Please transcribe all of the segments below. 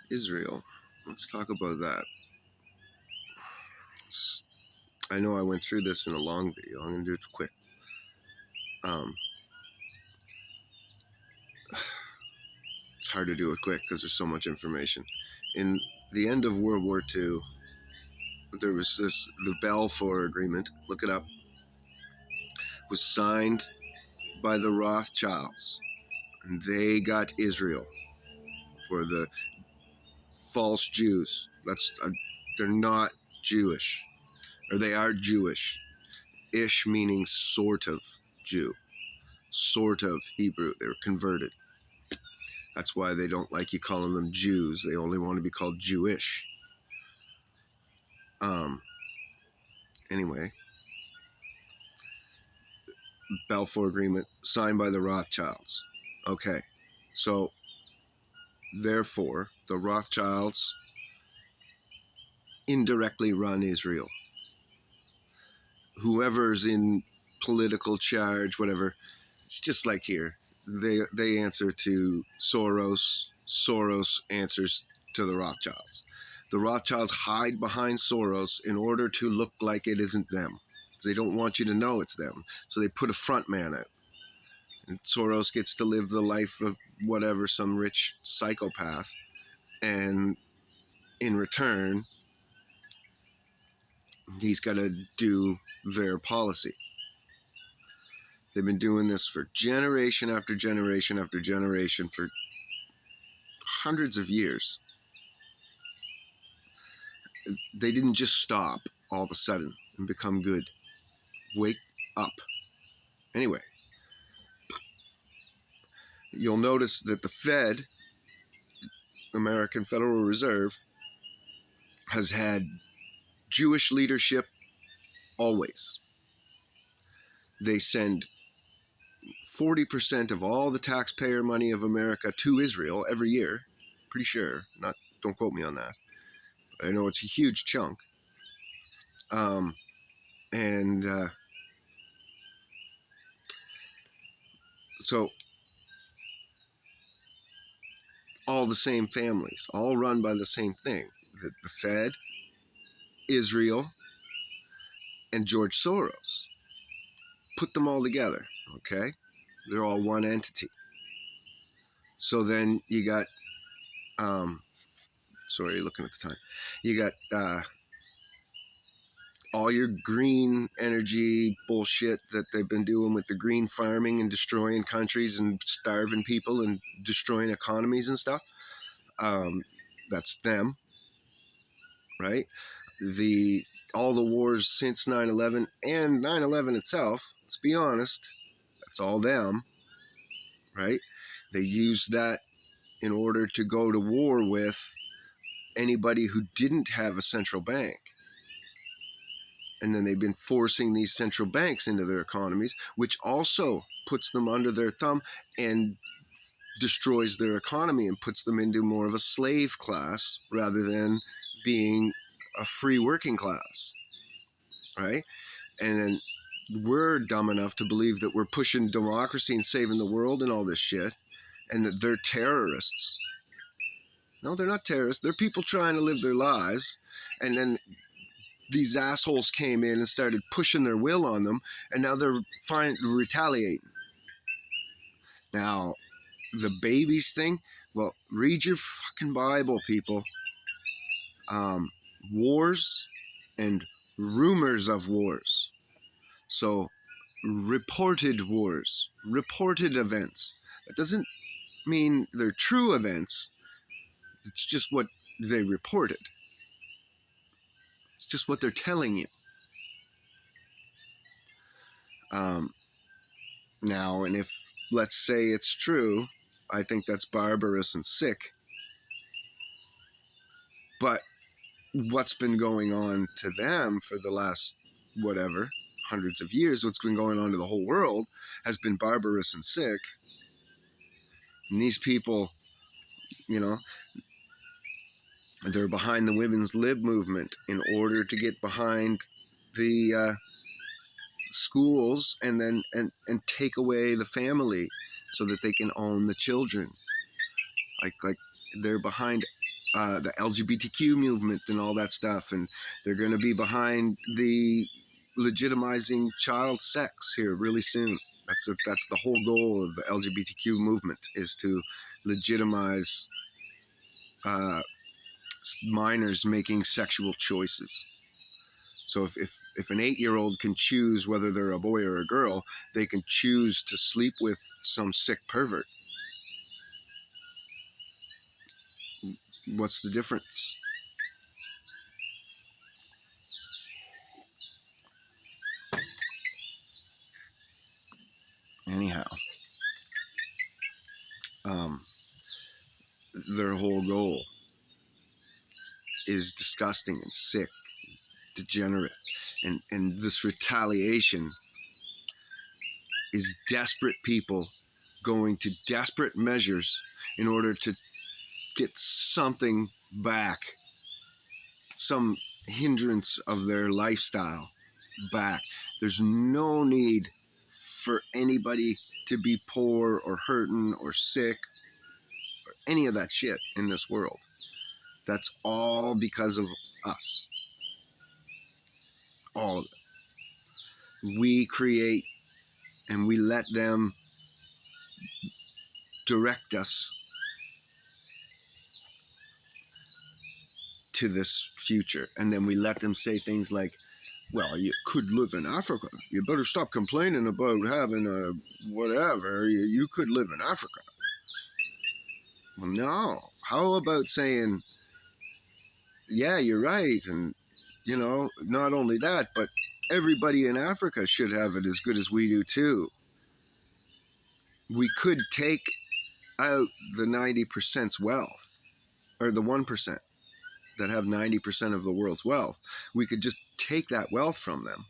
Israel. Let's talk about that. I know I went through this in a long video. I'm going to do it quick. It's hard to do it quick because there's so much information. In the end of World War II, there was the Balfour Agreement, look it up, was signed by the Rothschilds. And they got Israel for the false Jews. They're not Jewish, or they are Jewish. Ish meaning sort of Jew, sort of Hebrew. They were converted. That's why they don't like you calling them Jews. They only want to be called Jewish. Anyway, Balfour Agreement signed by the Rothschilds. Okay, so therefore the Rothschilds indirectly run Israel. Whoever's in political charge, whatever, it's just like here. They answer to Soros. Soros answers to the Rothschilds. The Rothschilds hide behind Soros in order to look like it isn't them. They don't want you to know it's them, so they put a front man out. And Soros gets to live the life of whatever, some rich psychopath, and in return, he's got to do their policy. They've been doing this for generation after generation after generation for hundreds of years. They didn't just stop all of a sudden and become good. Wake up. Anyway, you'll notice that the Fed, American Federal Reserve, has had Jewish leadership always. They send 40% of all the taxpayer money of America to Israel every year. Pretty sure. Don't quote me on that. I know it's a huge chunk. So all the same families, all run by the same thing. The Fed, Israel, and George Soros. Put them all together, okay? They're all one entity. So then you got, sorry, looking at the time. You got all your green energy bullshit that they've been doing with the green farming and destroying countries and starving people and destroying economies and stuff. That's them, right? All the wars since 9/11 and 9/11 itself, let's be honest, that's all them, right? They used that in order to go to war with anybody who didn't have a central bank. And then they've been forcing these central banks into their economies, which also puts them under their thumb and destroys their economy and puts them into more of a slave class rather than being a free working class, right? And then we're dumb enough to believe that we're pushing democracy and saving the world and all this shit, and that they're terrorists. No, they're not terrorists. They're people trying to live their lives, and then these assholes came in and started pushing their will on them, and now they're retaliating. Now, the babies thing, well, read your fucking Bible, people. Wars and rumors of wars. So, reported wars, reported events. That doesn't mean they're true events. It's just what they reported. It's just what they're telling you. Now, and if, let's say it's true, I think that's barbarous and sick. But what's been going on to them for the last, whatever, hundreds of years, what's been going on to the whole world has been barbarous and sick. And these people, you know, they're behind the women's lib movement in order to get behind the schools and then and take away the family so that they can own the children. Like they're behind the LGBTQ movement and all that stuff, and they're going to be behind the legitimizing child sex here really soon. That's the whole goal of the LGBTQ movement, is to legitimize minors making sexual choices. So if an 8-year-old can choose whether they're a boy or a girl, they can choose to sleep with some sick pervert. What's the difference? Anyhow, their whole goal is disgusting and sick, degenerate, and this retaliation is desperate people going to desperate measures in order to get something back, some hindrance of their lifestyle back. There's no need for anybody to be poor or hurting or sick or any of that shit in this world. That's all because of us. All of it. We create and we let them direct us to this future. And then we let them say things like, well, you could live in Africa. You better stop complaining about having a whatever. You could live in Africa. Well, no. How about saying, yeah, you're right. And, you know, not only that, but everybody in Africa should have it as good as we do too. We could take out the 90%'s wealth, or the 1% that have 90% of the world's wealth. We could just take that wealth from them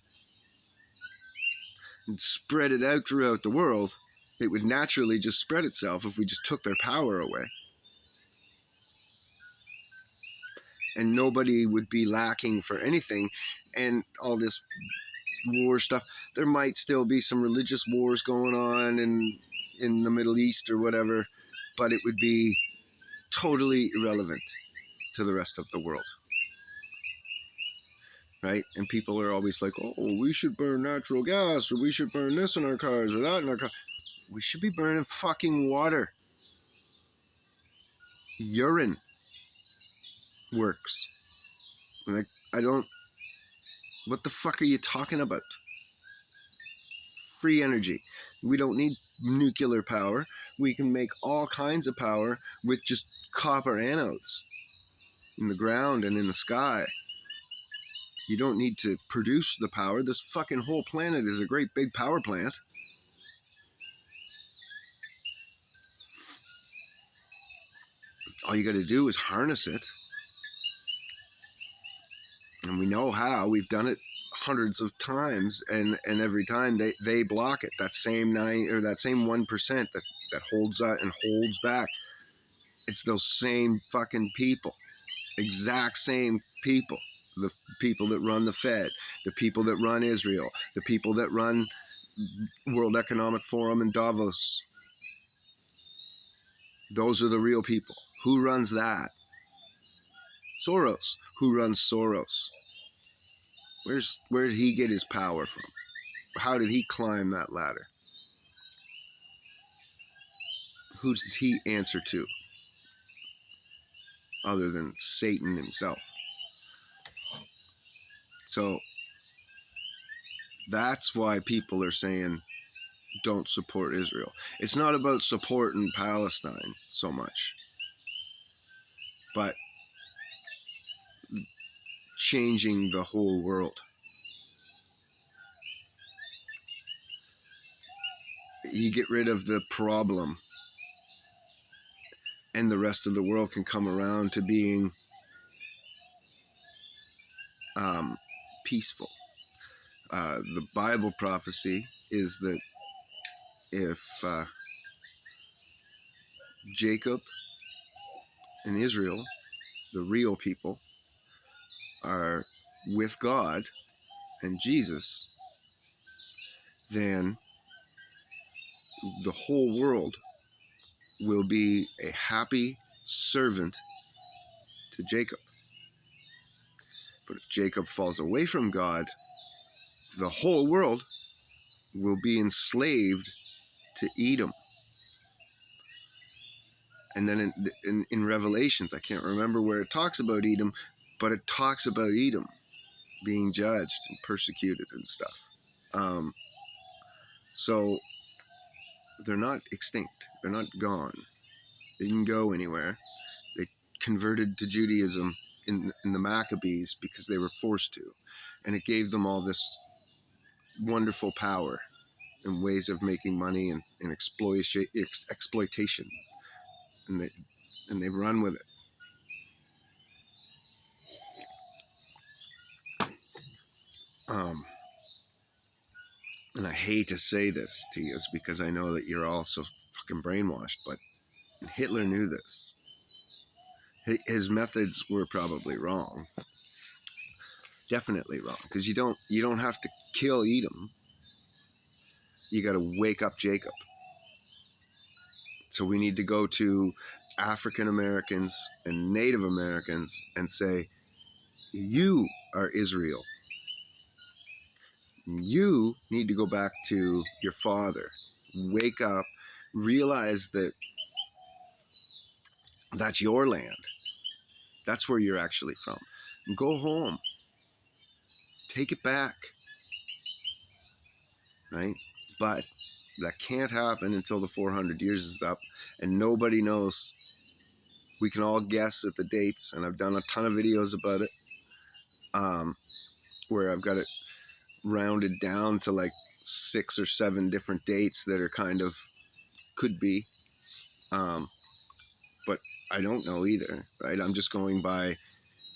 and spread it out throughout the world. It would naturally just spread itself if we just took their power away. And nobody would be lacking for anything. And all this war stuff, there might still be some religious wars going on in the Middle East or whatever, but it would be totally irrelevant to the rest of the world. Right? And people are always like, oh, we should burn natural gas, or we should burn this in our cars or that in our cars. We should be burning fucking water. Urine works. Like, what the fuck are you talking about? Free energy. We don't need nuclear power. We can make all kinds of power with just copper anodes in the ground and in the sky. You don't need to produce the power. This fucking whole planet is a great big power plant. All you got to do is harness it. And we know how. We've done it hundreds of times, and every time they block it. That same 1% that holds and holds back. It's those same fucking people. Exact same people. The people that run the Fed, the people that run Israel, the people that run World Economic Forum in Davos. Those are the real people. Who runs that? Soros. Who runs Soros? Where did he get his power from? How did he climb that ladder? Who does he answer to? Other than Satan himself. So that's why people are saying don't support Israel. It's not about supporting Palestine so much, but changing the whole world. You get rid of the problem, and the rest of the world can come around to being peaceful. The Bible prophecy is that if Jacob and Israel, the real people, are with God and Jesus, then the whole world will be a happy servant to Jacob. But if Jacob falls away from God, the whole world will be enslaved to Edom. And then in Revelations, I can't remember where it talks about Edom, but it talks about Edom being judged and persecuted and stuff. So they're not extinct. They're not gone. They didn't go anywhere. They converted to Judaism in the Maccabees because they were forced to. And it gave them all this wonderful power and ways of making money and exploitation. And they've run with it. And I hate to say this to you because I know that you're all so fucking brainwashed, but Hitler knew this. His methods were probably wrong. Definitely wrong. Because you don't have to kill Edom. You got to wake up Jacob. So we need to go to African Americans and Native Americans and say, you are Israel. You need to go back to your father. Wake up. Realize that that's your land. That's where you're actually from. Go home. Take it back. Right? But that can't happen until the 400 years is up, and nobody knows. We can all guess at the dates, and I've done a ton of videos about it, where I've got it rounded down to like 6 or 7 different dates that are kind of could be, but I don't know either, right? I'm just going by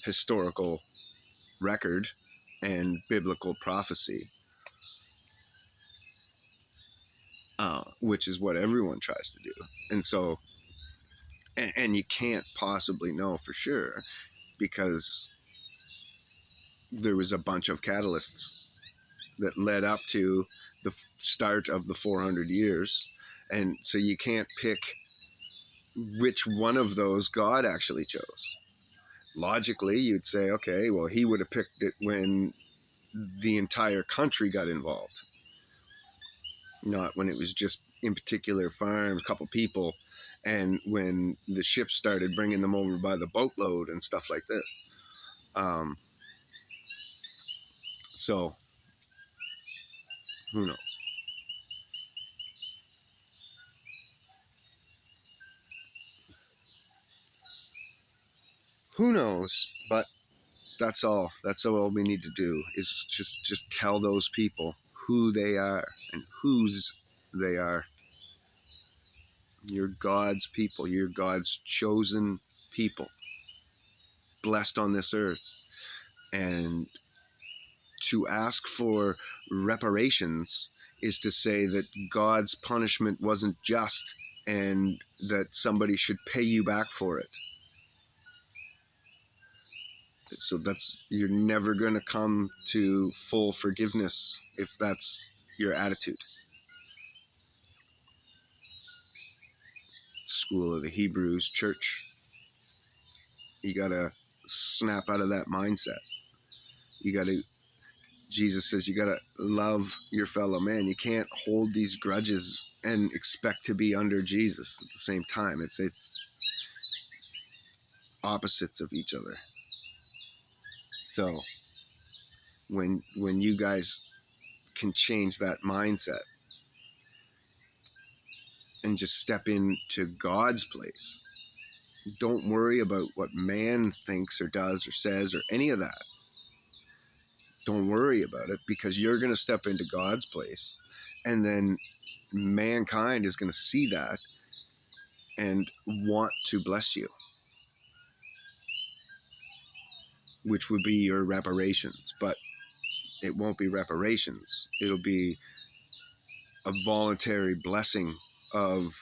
historical record and biblical prophecy, which is what everyone tries to do. And so, and you can't possibly know for sure because there was a bunch of catalysts that led up to the start of the 400 years. And so you can't pick which one of those God actually chose. Logically, you'd say, okay, well, he would have picked it when the entire country got involved, not when it was just in particular farms, a couple people, and when the ships started bringing them over by the boatload and stuff like this. So, who knows? Who knows? But that's all. That's all we need to do is just tell those people who they are and whose they are. You're God's people. You're God's chosen people, blessed on this earth. And to ask for reparations is to say that God's punishment wasn't just and that somebody should pay you back for it. So you're never going to come to full forgiveness if that's your attitude. School of the Hebrews church. You got to snap out of that mindset. Jesus says you got to love your fellow man. You can't hold these grudges and expect to be under Jesus at the same time. It's opposites of each other. So when you guys can change that mindset and just step into God's place, don't worry about what man thinks or does or says or any of that. Don't worry about it because you're going to step into God's place, and then mankind is going to see that and want to bless you, which would be your reparations. But it won't be reparations. It'll be a voluntary blessing of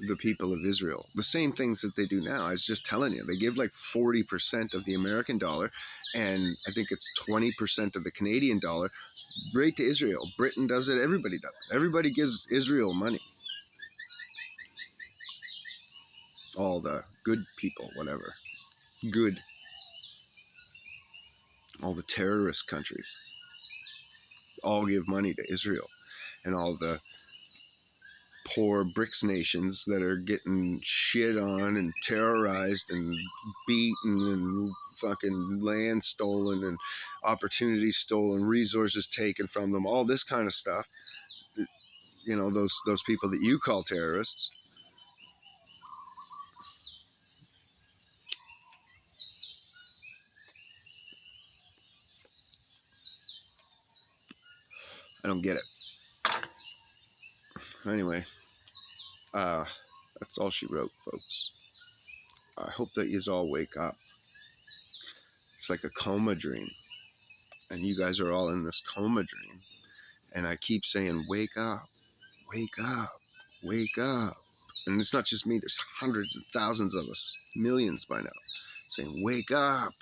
the people of Israel. The same things that they do now. I was just telling you, they give like 40% of the American dollar, and I think it's 20% of the Canadian dollar right to Israel. Britain does it. Everybody does it. Everybody gives Israel money. All the good people, whatever. good. All the terrorist countries all give money to Israel, and all the poor BRICS nations that are getting shit on and terrorized and beaten and fucking land stolen and opportunities stolen, resources taken from them, all this kind of stuff. You know, those people that you call terrorists. I don't get it. Anyway, that's all she wrote, folks. I hope that yous all wake up. It's like a coma dream. And you guys are all in this coma dream. And I keep saying, wake up, wake up, wake up. And it's not just me, there's hundreds and thousands of us, millions by now, saying, wake up.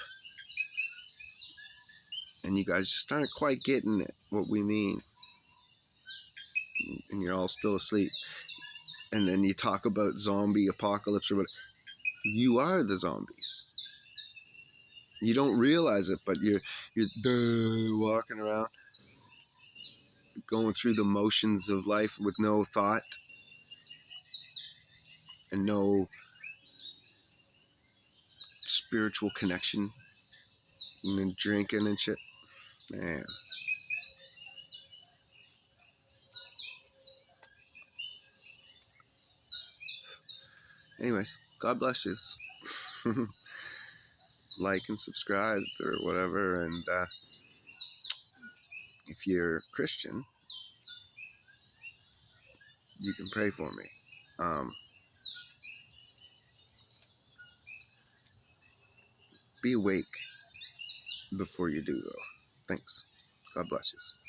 And you guys just aren't quite getting it, what we mean. And you're all still asleep. And then you talk about zombie apocalypse or what. You are the zombies. You don't realize it, but you're walking around, going through the motions of life with no thought and no spiritual connection, and then drinking and shit. Man. Anyways, God bless you. Like and subscribe or whatever. And if you're Christian, you can pray for me. Be awake before you do, though. Thanks. God bless you.